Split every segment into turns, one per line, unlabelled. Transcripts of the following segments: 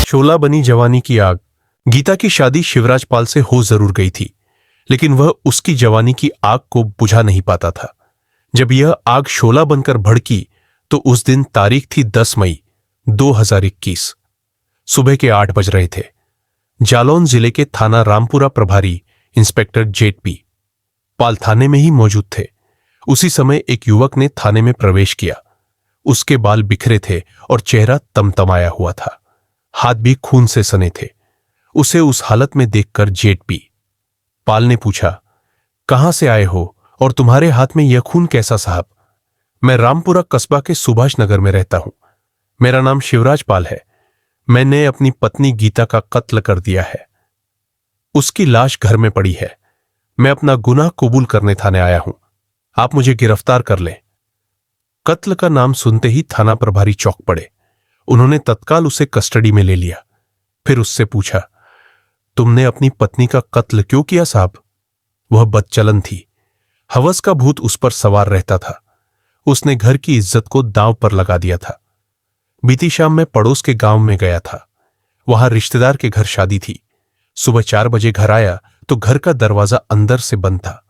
शोला बनी जवानी की आग। गीता की शादी शिवराज पाल से हो जरूर गई थी, लेकिन वह उसकी जवानी की आग को बुझा नहीं पाता था। जब यह आग शोला बनकर भड़की तो उस दिन तारीख थी 10 मई 2021। सुबह के 8 बज रहे थे। जालौन जिले के थाना रामपुरा प्रभारी इंस्पेक्टर जेट.पी. पाल थाने में ही मौजूद थे। उसी समय एक युवक ने थाने में प्रवेश किया। उसके बाल बिखरे थे और चेहरा तमतमाया हुआ था। हाथ भी खून से सने थे। उसे उस हालत में देखकर जेट.पी. पाल ने पूछा, कहां से आए हो और तुम्हारे हाथ में यह खून कैसा साहब? मैं रामपुरा कस्बा के सुभाष नगर में रहता हूं। मेरा नाम शिवराज पाल है। मैंने अपनी पत्नी गीता का कत्ल कर दिया है। उसकी लाश घर में पड़ी है। मैं अपना गुनाह कबूल करने थाने आया हूं। आप मुझे गिरफ्तार कर लें। कत्ल का नाम सुनते ही थाना प्रभारी चौंक पड़े। उन्होंने तत्काल उसे कस्टडी में ले लिया। फिर उससे पूछा, तुमने अपनी पत्नी का कत्ल क्यों किया साहब? वह बदचलन थी। हवस का भूत उस पर सवार रहता था। उसने घर की इज्जत को दांव पर लगा दिया था। बीती शाम मैं पड़ोस के गांव में गया था। वहां रिश्तेदार के घर शादी थी। सुबह 4 बजे घर आया तो घर का दरवाजा अंदर से बंद था।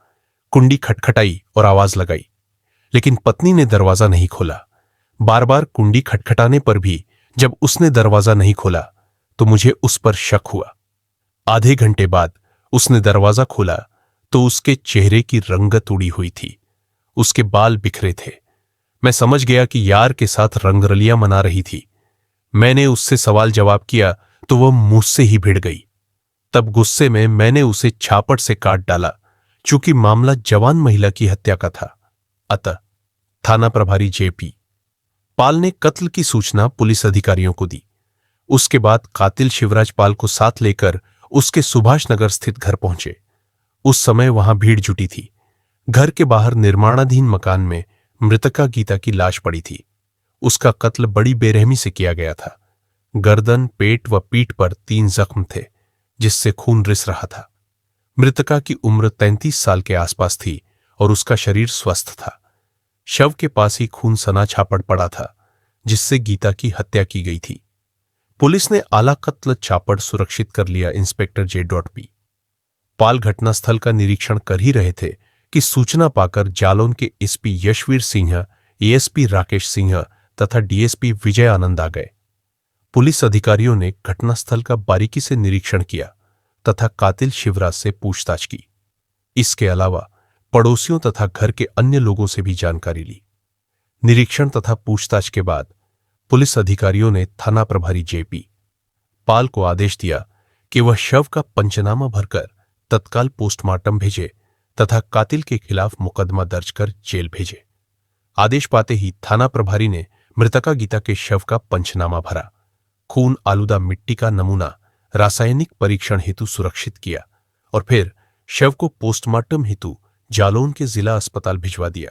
कुंडी खटखटाई और आवाज लगाई, लेकिन पत्नी ने दरवाजा नहीं खोला। बार बार कुंडी खटखटाने पर भी जब उसने दरवाजा नहीं खोला तो मुझे उस पर शक हुआ। आधे घंटे बाद उसने दरवाजा खोला तो उसके चेहरे की रंगत उड़ी हुई थी। उसके बाल बिखरे थे। मैं समझ गया कि यार के साथ रंगरलियां मना रही थी। मैंने उससे सवाल जवाब किया तो वह मुझसे ही भिड़ गई। तब गुस्से में मैंने उसे छापड़ से काट डाला। चूंकि मामला जवान महिला की हत्या का था, अतः थाना प्रभारी जे.पी. पाल ने कत्ल की सूचना पुलिस अधिकारियों को दी। उसके बाद कातिल शिवराज पाल को साथ लेकर उसके सुभाष नगर स्थित घर पहुंचे। उस समय वहां भीड़ जुटी थी। घर के बाहर निर्माणाधीन मकान में मृतका गीता की लाश पड़ी थी। उसका कत्ल बड़ी बेरहमी से किया गया था। गर्दन, पेट व पीठ पर 3 जख्म थे, जिससे खून रिस रहा था। मृतका की उम्र 33 साल के आसपास थी और उसका शरीर स्वस्थ था। शव के पास ही खून सना छापड़ पड़ा था, जिससे गीता की हत्या की गई थी। पुलिस ने आला कत्ल छापड़ सुरक्षित कर लिया। Inspector J P. पाल घटनास्थल का निरीक्षण कर ही रहे थे कि सूचना पाकर जालौन के एसपी यशवीर सिंह, एएसपी राकेश सिंह तथा डीएसपी विजय आनंद आ गए। पुलिस अधिकारियों ने घटनास्थल का बारीकी से निरीक्षण किया तथा कातिल शिवराज से पूछताछ की। इसके अलावा पड़ोसियों तथा घर के अन्य लोगों से भी जानकारी ली। निरीक्षण तथा पूछताछ के बाद पुलिस अधिकारियों ने थाना प्रभारी जे.पी. पाल को आदेश दिया कि वह शव का पंचनामा भरकर तत्काल पोस्टमार्टम भेजे तथा कातिल के खिलाफ मुकदमा दर्ज कर जेल भेजे। आदेश पाते ही थाना प्रभारी ने मृतका गीता के शव का पंचनामा भरा। खून आलूदा मिट्टी का नमूना रासायनिक परीक्षण हेतु सुरक्षित किया और फिर शव को पोस्टमार्टम हेतु जालौन के जिला अस्पताल भिजवा दिया।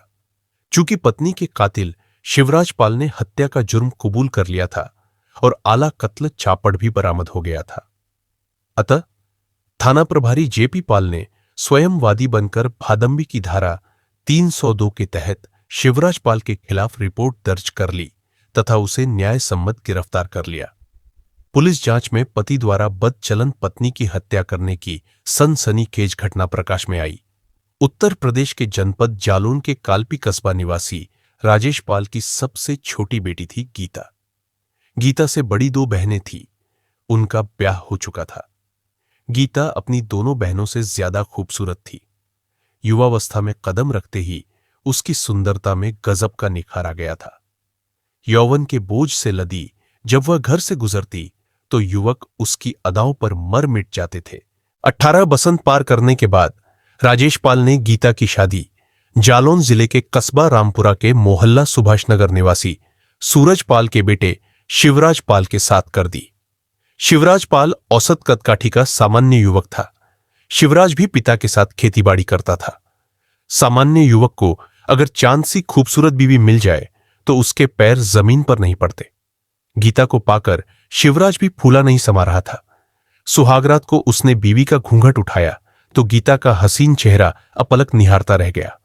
चूंकि पत्नी के कातिल शिवराज पाल ने हत्या का जुर्म कबूल कर लिया था और आला कत्ल छापड़ भी बरामद हो गया था, अतः थाना प्रभारी जे.पी. पाल ने स्वयं वादी बनकर भादंबी की धारा 302 के तहत शिवराज पाल के खिलाफ रिपोर्ट दर्ज कर ली तथा उसे न्याय सम्मत गिरफ्तार कर लिया। पुलिस जांच में पति द्वारा बदचलन पत्नी की हत्या करने की सनसनीखेज घटना प्रकाश में आई। उत्तर प्रदेश के जनपद जालौन के कालपी कस्बा निवासी राजेश पाल की सबसे छोटी बेटी थी गीता। गीता से बड़ी 2 बहनें थीं। उनका ब्याह हो चुका था। गीता अपनी दोनों बहनों से ज्यादा खूबसूरत थी। युवावस्था में कदम रखते ही उसकी सुंदरता में गजब का निखार आ गया था। यौवन के बोझ से लदी जब वह घर से गुजरती तो युवक उसकी अदाओं पर मर मिट जाते थे। 18 बसंत पार करने के बाद राजेश पाल ने गीता की शादी जालौन जिले के कस्बा रामपुरा के मोहल्ला सुभाष नगर निवासी सूरज पाल के बेटे शिवराज पाल के साथ कर दी। शिवराज पाल औसत कदकाठी का सामान्य युवक था। शिवराज भी पिता के साथ खेतीबाड़ी करता था। सामान्य युवक को अगर चांद सी खूबसूरत बीवी मिल जाए तो उसके पैर जमीन पर नहीं पड़ते। गीता को पाकर शिवराज भी फूला नहीं समा रहा था। सुहागरात को उसने बीवी का घूंघट उठाया तो गीता का हसीन चेहरा अपलक निहारता रह गया।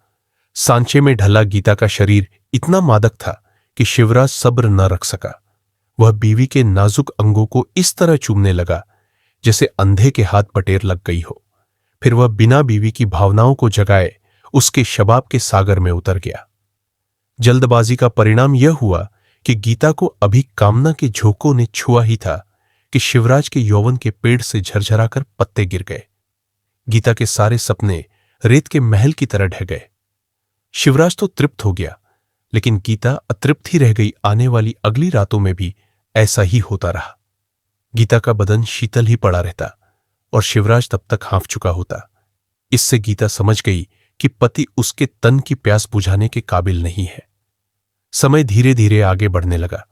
सांचे में ढला गीता का शरीर इतना मादक था कि शिवराज सब्र न रख सका। वह बीवी के नाजुक अंगों को इस तरह चूमने लगा जैसे अंधे के हाथ पटेर लग गई हो। फिर वह बिना बीवी की भावनाओं को जगाए उसके शबाब के सागर में उतर गया। जल्दबाजी का परिणाम यह हुआ कि गीता को अभी कामना के झोंकों ने छुआ ही था कि शिवराज के यौवन के पेड़ से झरझराकर पत्ते गिर गए। गीता के सारे सपने रेत के महल की तरह ढह गए। शिवराज तो तृप्त हो गया, लेकिन गीता अतृप्त ही रह गई। आने वाली अगली रातों में भी ऐसा ही होता रहा। गीता का बदन शीतल ही पड़ा रहता और शिवराज तब तक हाँफ चुका होता। इससे गीता समझ गई कि पति उसके तन की प्यास बुझाने के काबिल नहीं है। समय धीरे धीरे आगे बढ़ने लगा।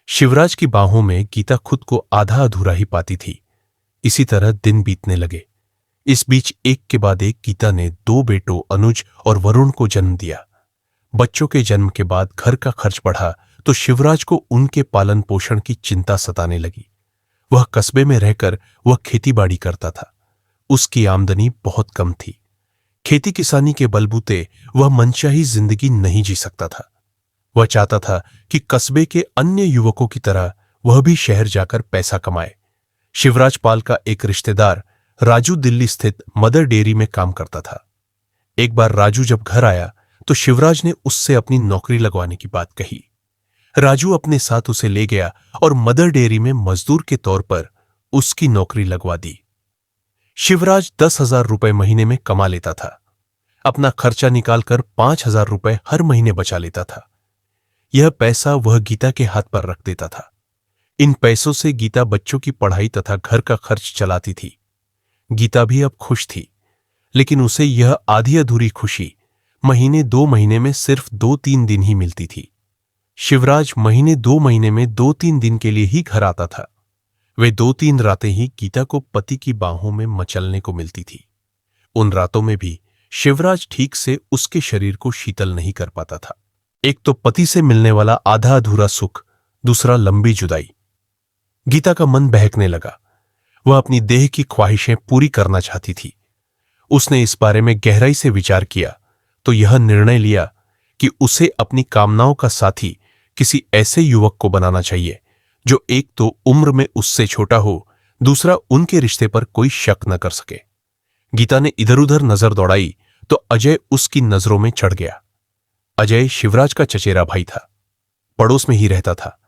शिवराज की बाहों में गीता खुद को आधा अधूरा ही पाती थी। इसी तरह दिन बीतने लगे। इस बीच एक के बाद एक गीता ने 2 बेटों अनुज और वरुण को जन्म दिया। बच्चों के जन्म के बाद घर का खर्च बढ़ा तो शिवराज को उनके पालन पोषण की चिंता सताने लगी। वह कस्बे में रहकर वह खेतीबाड़ी करता था। उसकी आमदनी बहुत कम थी। खेती किसानी के बलबूते वह मनचाही जिंदगी नहीं जी सकता था। वह चाहता था कि कस्बे के अन्य युवकों की तरह वह भी शहर जाकर पैसा कमाए। शिवराज पाल का एक रिश्तेदार राजू दिल्ली स्थित मदर डेयरी में काम करता था। एक बार राजू जब घर आया तो शिवराज ने उससे अपनी नौकरी लगवाने की बात कही। राजू अपने साथ उसे ले गया और मदर डेयरी में मजदूर के तौर पर उसकी नौकरी लगवा दी। शिवराज 10,000 रुपए महीने में कमा लेता था। अपना खर्चा निकालकर 5,000 रुपए हर महीने बचा लेता था। यह पैसा वह गीता के हाथ पर रख देता था। इन पैसों से गीता बच्चों की पढ़ाई तथा घर का खर्च चलाती थी। गीता भी अब खुश थी, लेकिन उसे यह आधी अधूरी खुशी महीने 2 महीने में सिर्फ 2-3 दिन ही मिलती थी। शिवराज महीने 2 महीने में 2-3 दिन के लिए ही घर आता था। वे 2-3 रातें ही गीता को पति की बाहों में मचलने को मिलती थी। उन रातों में भी शिवराज ठीक से उसके शरीर को शीतल नहीं कर पाता था। एक तो पति से मिलने वाला आधा अधूरा सुख, दूसरा लंबी जुदाई। गीता का मन बहकने लगा। वह अपनी देह की ख्वाहिशें पूरी करना चाहती थी। उसने इस बारे में गहराई से विचार किया तो यह निर्णय लिया कि उसे अपनी कामनाओं का साथी किसी ऐसे युवक को बनाना चाहिए जो एक तो उम्र में उससे छोटा हो, दूसरा उनके रिश्ते पर कोई शक न कर सके। गीता ने इधर उधर नजर दौड़ाई तो अजय उसकी नजरों में चढ़ गया। अजय शिवराज का चचेरा भाई था, पड़ोस में ही रहता था।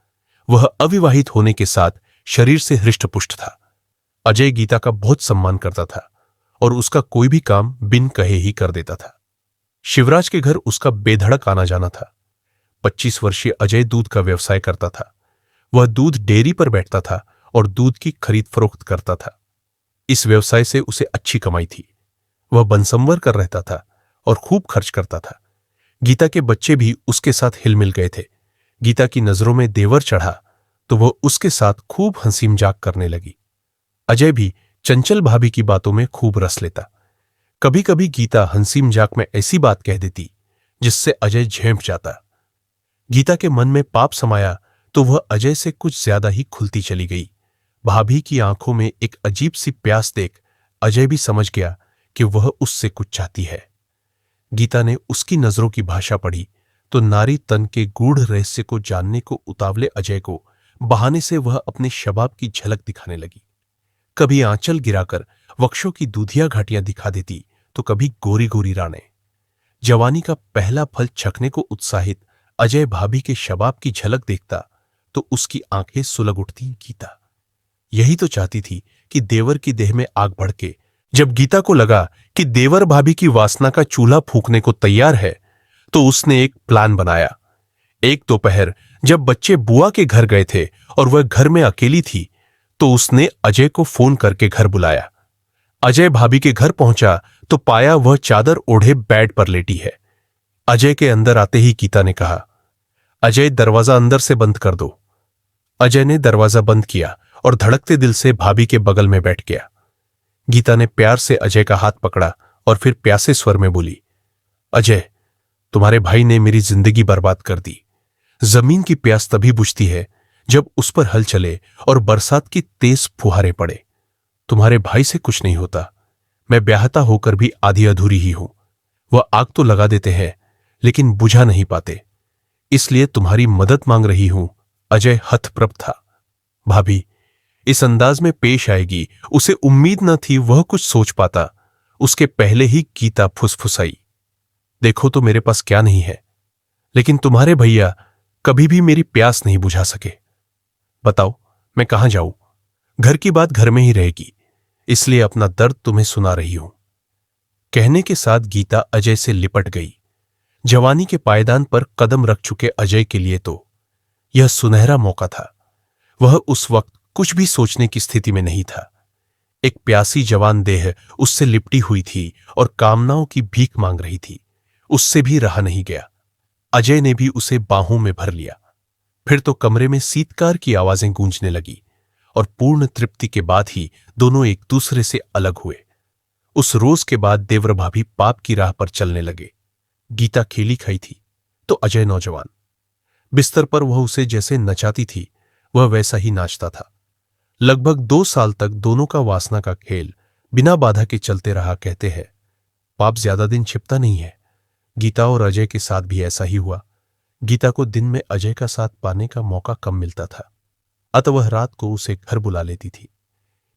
वह अविवाहित होने के साथ शरीर से हृष्टपुष्ट था। अजय गीता का बहुत सम्मान करता था और उसका कोई भी काम बिन कहे ही कर देता था। शिवराज के घर उसका बेधड़क आना जाना था। 25 वर्षीय अजय दूध का व्यवसाय करता था। वह दूध डेयरी पर बैठता था और दूध की खरीद फरोख्त करता था। इस व्यवसाय से उसे अच्छी कमाई थी। वह बनसंवर कर रहता था और खूब खर्च करता था। गीता के बच्चे भी उसके साथ हिलमिल गए थे। गीता की नजरों में देवर चढ़ा तो वह उसके साथ खूब हंसी मजाक करने लगी। अजय भी चंचल भाभी की बातों में खूब रस लेता। कभी कभी गीता हंसी मजाक में ऐसी बात कह देती जिससे अजय झेंप जाता। गीता के मन में पाप समाया तो वह अजय से कुछ ज्यादा ही खुलती चली गई। भाभी की आंखों में एक अजीब सी प्यास देख अजय भी समझ गया कि वह उससे कुछ चाहती है। गीता ने उसकी नजरों की भाषा पढ़ी तो नारी तन के गूढ़ रहस्य को जानने को उतावले अजय को बहाने से वह अपने शबाब की झलक दिखाने लगी। कभी आंचल गिराकर वक्षों की दूधिया घाटियां दिखा देती तो कभी गोरी गोरी रानें। जवानी का पहला फल छकने को उत्साहित अजय भाभी के शबाब की झलक देखता तो उसकी आंखें सुलग उठती। गीता यही तो चाहती थी कि देवर की देह में आग भड़के। जब गीता को लगा कि देवर भाभी की वासना का चूल्हा फूंकने को तैयार है तो उसने एक प्लान बनाया। एक दोपहर जब बच्चे बुआ के घर गए थे और वह घर में अकेली थी तो उसने अजय को फोन करके घर बुलाया। अजय भाभी के घर पहुंचा तो पाया वह चादर ओढ़े बेड पर लेटी है। अजय के अंदर आते ही गीता ने कहा, अजय दरवाजा अंदर से बंद कर दो। अजय ने दरवाजा बंद किया और धड़कते दिल से भाभी के बगल में बैठ गया। गीता ने प्यार से अजय का हाथ पकड़ा और फिर प्यासे स्वर में बोली, अजय, तुम्हारे भाई ने मेरी जिंदगी बर्बाद कर दी। जमीन की प्यास तभी बुझती है जब उस पर हल चले और बरसात की तेज फुहारें पड़े। तुम्हारे भाई से कुछ नहीं होता। मैं ब्याहता होकर भी आधी अधूरी ही हूं। वह आग तो लगा देते हैं लेकिन बुझा नहीं पाते। इसलिए तुम्हारी मदद मांग रही हूं, अजय हतप्रभ था। भाभी इस अंदाज में पेश आएगी, उसे उम्मीद न थी वह कुछ सोच पाता। उसके पहले ही गीता फुसफुसाई, देखो तो मेरे पास क्या नहीं है, लेकिन तुम्हारे भैया कभी भी मेरी प्यास नहीं बुझा सके। बताओ मैं कहां जाऊं? घर की बात घर में ही रहेगी, इसलिए अपना दर्द तुम्हें सुना रही हूं। कहने के साथ गीता अजय से लिपट गई। जवानी के पायदान पर कदम रख चुके अजय के लिए तो यह सुनहरा मौका था। वह उस वक्त कुछ भी सोचने की स्थिति में नहीं था। एक प्यासी जवान देह उससे लिपटी हुई थी और कामनाओं की भीख मांग रही थी। उससे भी रहा नहीं गया। अजय ने भी उसे बाहों में भर लिया। फिर तो कमरे में सीतकार की आवाजें गूंजने लगी और पूर्ण तृप्ति के बाद ही दोनों एक दूसरे से अलग हुए। उस रोज के बाद देवर भाभी पाप की राह पर चलने लगे। गीता खेली खाई थी तो अजय नौजवान। बिस्तर पर वह उसे जैसे नचाती थी वह वैसा ही नाचता था। लगभग 2 साल तक दोनों का वासना का खेल बिना बाधा के चलते रहा। कहते हैं पाप ज्यादा दिन छिपता नहीं है। गीता और अजय के साथ भी ऐसा ही हुआ। गीता को दिन में अजय का साथ पाने का मौका कम मिलता था, अतः वह रात को उसे घर बुला लेती थी।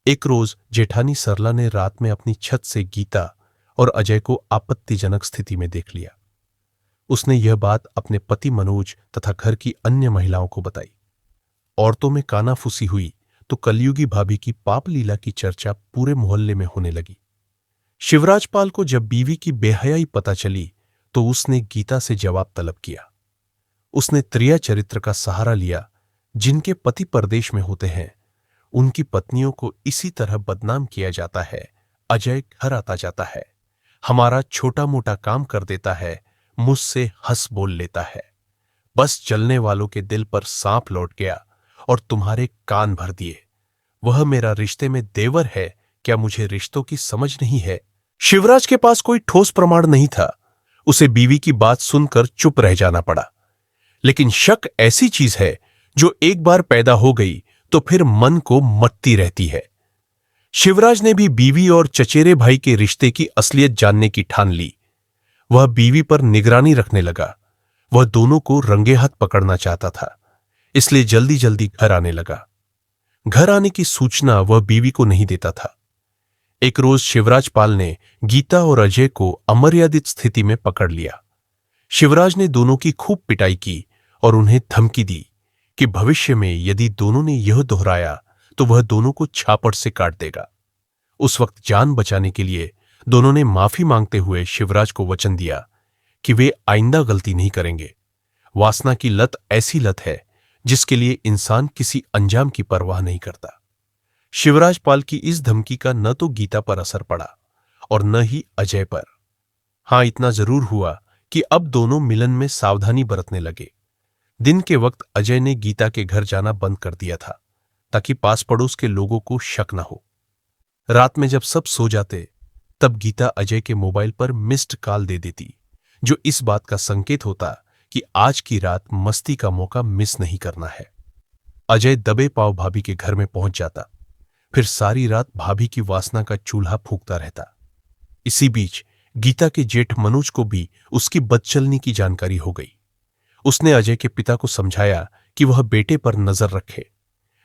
एक रोज जेठानी सरला ने रात में अपनी छत से गीता और अजय को आपत्तिजनक स्थिति में देख लिया। उसने यह बात अपने पति मनोज तथा घर की अन्य महिलाओं को बताई। औरतों में कानाफूसी हुई तो कलयुगी भाभी की पाप लीला की चर्चा पूरे मोहल्ले में होने लगी। शिवराजपाल को जब बीवी की बेहयाई पता चली तो उसने गीता से जवाब तलब किया। उसने त्रिया चरित्र का सहारा लिया। जिनके पति परदेश में होते हैं उनकी पत्नियों को इसी तरह बदनाम किया जाता है। अजय घर आता जाता है, हमारा छोटा मोटा काम कर देता है, मुझसे हंस बोल लेता है। बस चलने वालों के दिल पर सांप लौट गया और तुम्हारे कान भर दिए। वह मेरा रिश्ते में देवर है, क्या मुझे रिश्तों की समझ नहीं है? शिवराज के पास कोई ठोस प्रमाण नहीं था। उसे बीवी की बात सुनकर चुप रह जाना पड़ा। लेकिन शक ऐसी चीज है जो एक बार पैदा हो गई तो फिर मन को मत्ती रहती है। शिवराज ने भी बीवी और चचेरे भाई के रिश्ते की असलियत जानने की ठान ली। वह बीवी पर निगरानी रखने लगा। वह दोनों को रंगे हाथ पकड़ना चाहता था, इसलिए जल्दी जल्दी घर आने लगा। घर आने की सूचना वह बीवी को नहीं देता था। एक रोज शिवराजपाल ने गीता और अजय को अमर्यादित स्थिति में पकड़ लिया। शिवराज ने दोनों की खूब पिटाई की और उन्हें धमकी दी कि भविष्य में यदि दोनों ने यह दोहराया तो वह दोनों को छापड़ से काट देगा। उस वक्त जान बचाने के लिए दोनों ने माफी मांगते हुए शिवराज को वचन दिया कि वे आइंदा गलती नहीं करेंगे। वासना की लत ऐसी लत है जिसके लिए इंसान किसी अंजाम की परवाह नहीं करता। शिवराजपाल की इस धमकी का न तो गीता पर असर पड़ा और न ही अजय पर। हां, इतना जरूर हुआ कि अब दोनों मिलन में सावधानी बरतने लगे। दिन के वक्त अजय ने गीता के घर जाना बंद कर दिया था ताकि पास पड़ोस के लोगों को शक न हो। रात में जब सब सो जाते तब गीता अजय के मोबाइल पर मिस्ड कॉल दे देती, जो इस बात का संकेत होता कि आज की रात मस्ती का मौका मिस नहीं करना है। अजय दबे पांव भाभी के घर में पहुंच जाता, फिर सारी रात भाभी की वासना का चूल्हा फूंकता रहता। इसी बीच गीता के जेठ मनोज को भी उसकी बदचलनी की जानकारी हो गई। उसने अजय के पिता को समझाया कि वह बेटे पर नजर रखे।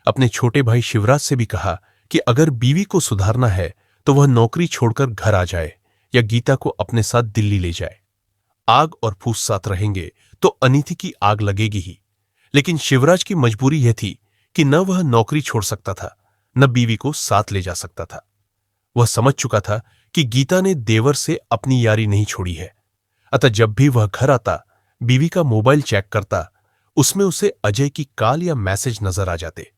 अपने छोटे भाई शिवराज से भी कहा कि अगर बीवी को सुधारना है तो वह नौकरी छोड़कर घर आ जाए या गीता को अपने साथ दिल्ली ले जाए। आग और फूस साथ रहेंगे तो अनिति की आग लगेगी ही। लेकिन शिवराज की मजबूरी यह थी कि न वह नौकरी छोड़ सकता था न बीवी को साथ ले जा सकता था। वह समझ चुका था कि गीता ने देवर से अपनी यारी नहीं छोड़ी है, अतः जब भी वह घर आता बीवी का मोबाइल चेक करता, उसमें उसे अजय की कॉल या मैसेज नजर आ जाते।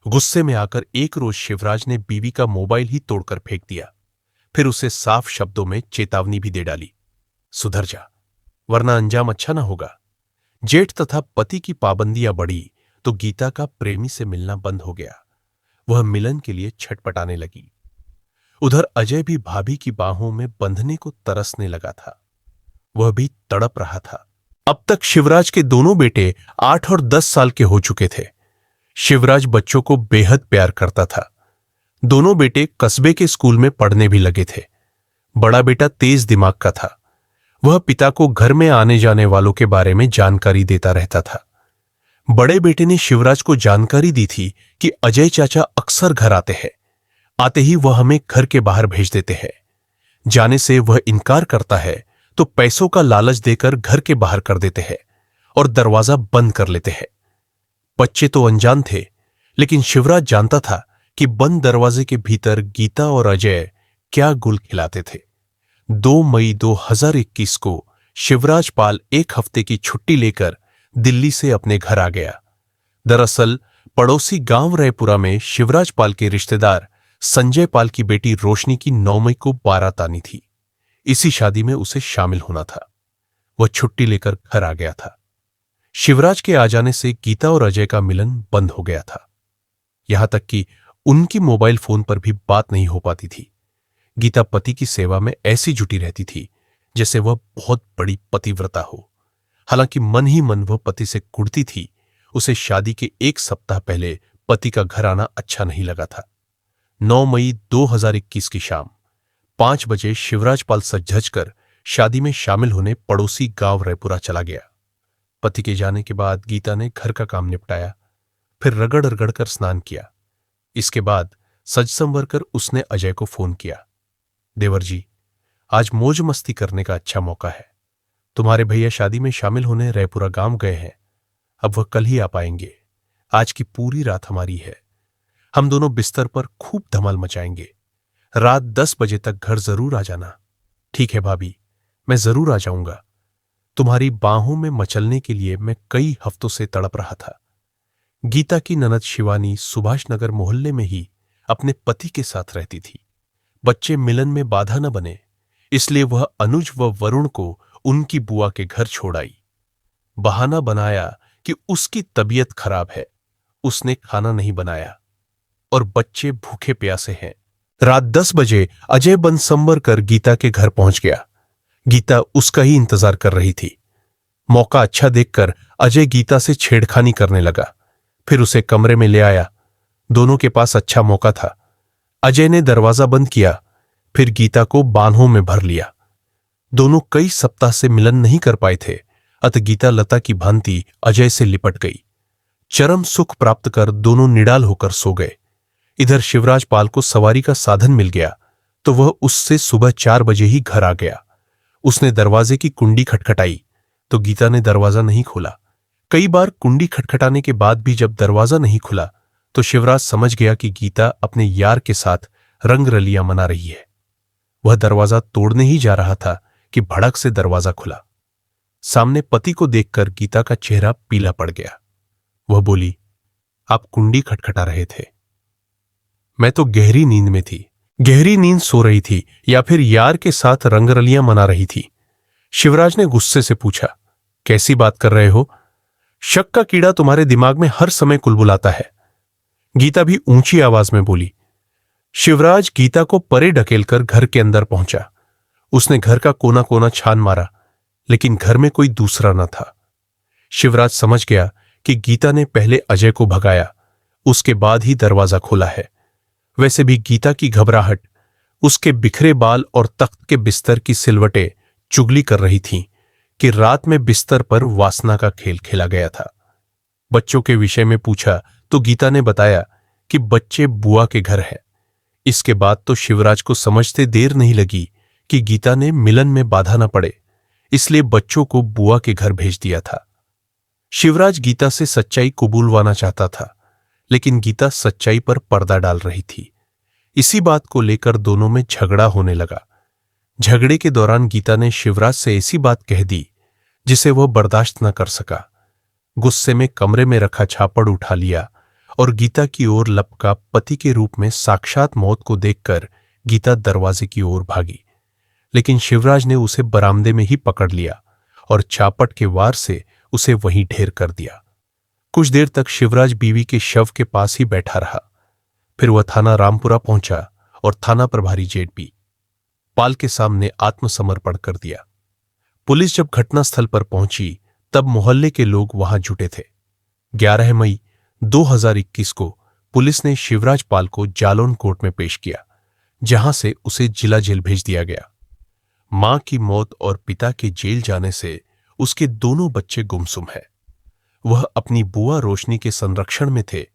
गुस्से में आकर एक रोज शिवराज ने बीवी का मोबाइल ही तोड़कर फेंक दिया। फिर उसे साफ शब्दों में चेतावनी भी दे डाली, सुधर जा वरना अंजाम अच्छा ना होगा। जेठ तथा पति की पाबंदियां बढ़ी तो गीता का प्रेमी से मिलना बंद हो गया। वह मिलन के लिए छटपटाने लगी। उधर अजय भी भाभी की बाहों में बंधने को तरसने लगा था। वह भी तड़प रहा था। अब तक शिवराज के दोनों बेटे 8 और 10 साल के हो चुके थे। शिवराज बच्चों को बेहद प्यार करता था। दोनों बेटे कस्बे के स्कूल में पढ़ने भी लगे थे। बड़ा बेटा तेज दिमाग का था। वह पिता को घर में आने जाने वालों के बारे में जानकारी देता रहता था। बड़े बेटे ने शिवराज को जानकारी दी थी कि अजय चाचा अक्सर घर आते हैं। आते ही वह हमें घर के बाहर भेज देते हैं। जाने से वह इनकार करता है तो पैसों का लालच देकर घर के बाहर कर देते हैं और दरवाजा बंद कर लेते हैं। बच्चे तो अनजान थे, लेकिन शिवराज जानता था कि बंद दरवाजे के भीतर गीता और अजय क्या गुल खिलाते थे। 2 मई 2021 को शिवराज पाल एक हफ्ते की छुट्टी लेकर दिल्ली से अपने घर आ गया। दरअसल पड़ोसी गांव रायपुरा में शिवराज पाल के रिश्तेदार संजय पाल की बेटी रोशनी की 9 मई को बारात आनी थी। इसी शादी में उसे शामिल होना था। वह छुट्टी लेकर घर आ गया था। शिवराज के आ जाने से गीता और अजय का मिलन बंद हो गया था। यहां तक कि उनकी मोबाइल फोन पर भी बात नहीं हो पाती थी। गीता पति की सेवा में ऐसी जुटी रहती थी जैसे वह बहुत बड़ी पतिव्रता हो। हालांकि मन ही मन वह पति से कुढ़ती थी। उसे शादी के 1 सप्ताह पहले पति का घर आना अच्छा नहीं लगा था। 9 मई 2021 की शाम 5 बजे शिवराज पाल सज-धज कर शादी में शामिल होने पड़ोसी गांव रायपुरा चला गया। पति के जाने के बाद गीता ने घर का काम निपटाया, फिर रगड़ रगड़ कर स्नान किया। इसके बाद सज संवर कर उसने अजय को फोन किया। देवर जी, आज मौज मस्ती करने का अच्छा मौका है। तुम्हारे भैया शादी में शामिल होने रायपुरा गांव गए हैं। अब वह कल ही आ पाएंगे। आज की पूरी रात हमारी है। हम दोनों बिस्तर पर खूब धमाल मचाएंगे। रात 10 बजे तक घर जरूर आ जाना। ठीक है भाभी, मैं जरूर आ जाऊंगा। तुम्हारी बाहों में मचलने के लिए मैं कई हफ्तों से तड़प रहा था। गीता की ननद शिवानी सुभाष नगर मोहल्ले में ही अपने पति के साथ रहती थी। बच्चे मिलन में बाधा न बने, इसलिए वह अनुज व वरुण को उनकी बुआ के घर छोड़ आई। बहाना बनाया कि उसकी तबीयत खराब है, उसने खाना नहीं बनाया और बच्चे भूखे प्यासे हैं। रात 10 बजे अजय बन संवर कर गीता के घर पहुंच गया। गीता उसका ही इंतजार कर रही थी। मौका अच्छा देखकर अजय गीता से छेड़खानी करने लगा, फिर उसे कमरे में ले आया। दोनों के पास अच्छा मौका था। अजय ने दरवाजा बंद किया, फिर गीता को बाहों में भर लिया। दोनों कई सप्ताह से मिलन नहीं कर पाए थे, अतः गीता लता की भांति अजय से लिपट गई। चरम सुख प्राप्त कर दोनों निडाल होकर सो गए। इधर शिवराज पाल को सवारी का साधन मिल गया तो वह उससे सुबह 4 बजे ही घर आ गया। उसने दरवाजे की कुंडी खटखटाई तो गीता ने दरवाजा नहीं खोला। कई बार कुंडी खटखटाने के बाद भी जब दरवाजा नहीं खुला तो शिवराज समझ गया कि गीता अपने यार के साथ रंगरलियां मना रही है। वह दरवाजा तोड़ने ही जा रहा था कि भड़क से दरवाजा खुला। सामने पति को देखकर गीता का चेहरा पीला पड़ गया। वह बोली, आप कुंडी खटखटा रहे थे? मैं तो गहरी नींद में थी। गहरी नींद सो रही थी या फिर यार के साथ रंगरलियां मना रही थी? शिवराज ने गुस्से से पूछा। कैसी बात कर रहे हो? शक का कीड़ा तुम्हारे दिमाग में हर समय कुलबुलाता है। गीता भी ऊंची आवाज में बोली। शिवराज गीता को परे ढकेलकर घर के अंदर पहुंचा। उसने घर का कोना कोना छान मारा, लेकिन घर में कोई दूसरा न था। शिवराज समझ गया कि गीता ने पहले अजय को भगाया, उसके बाद ही दरवाजा खोला है। वैसे भी गीता की घबराहट, उसके बिखरे बाल और तख्त के बिस्तर की सिलवटें चुगली कर रही थीं कि रात में बिस्तर पर वासना का खेल खेला गया था। बच्चों के विषय में पूछा तो गीता ने बताया कि बच्चे बुआ के घर है। इसके बाद तो शिवराज को समझते देर नहीं लगी कि गीता ने मिलन में बाधा न पड़े, इसलिए बच्चों को बुआ के घर भेज दिया था। शिवराज गीता से सच्चाई कबूलवाना चाहता था, लेकिन गीता सच्चाई पर पर्दा डाल रही थी। इसी बात को लेकर दोनों में झगड़ा होने लगा। झगड़े के दौरान गीता ने शिवराज से ऐसी बात कह दी जिसे वह बर्दाश्त न कर सका। गुस्से में कमरे में रखा छापड़ उठा लिया और गीता की ओर लपका पति के रूप में साक्षात मौत को देखकर गीता दरवाजे की ओर भागी, लेकिन शिवराज ने उसे बरामदे में ही पकड़ लिया और छापट के वार से उसे वहीं ढेर कर दिया। कुछ देर तक शिवराज बीवी के शव के पास ही बैठा रहा। फिर वह थाना रामपुरा पहुंचा और थाना प्रभारी जेडपी पाल के सामने आत्मसमर्पण कर दिया। पुलिस जब घटनास्थल पर पहुंची तब मोहल्ले के लोग वहां जुटे थे। 11 मई 2021 को पुलिस ने शिवराज पाल को जालौन कोर्ट में पेश किया, जहां से उसे जिला जेल भेज दिया गया। मां की मौत और पिता के जेल जाने से उसके दोनों बच्चे गुमसुम हैं। वह अपनी बुआ रोशनी के संरक्षण में थे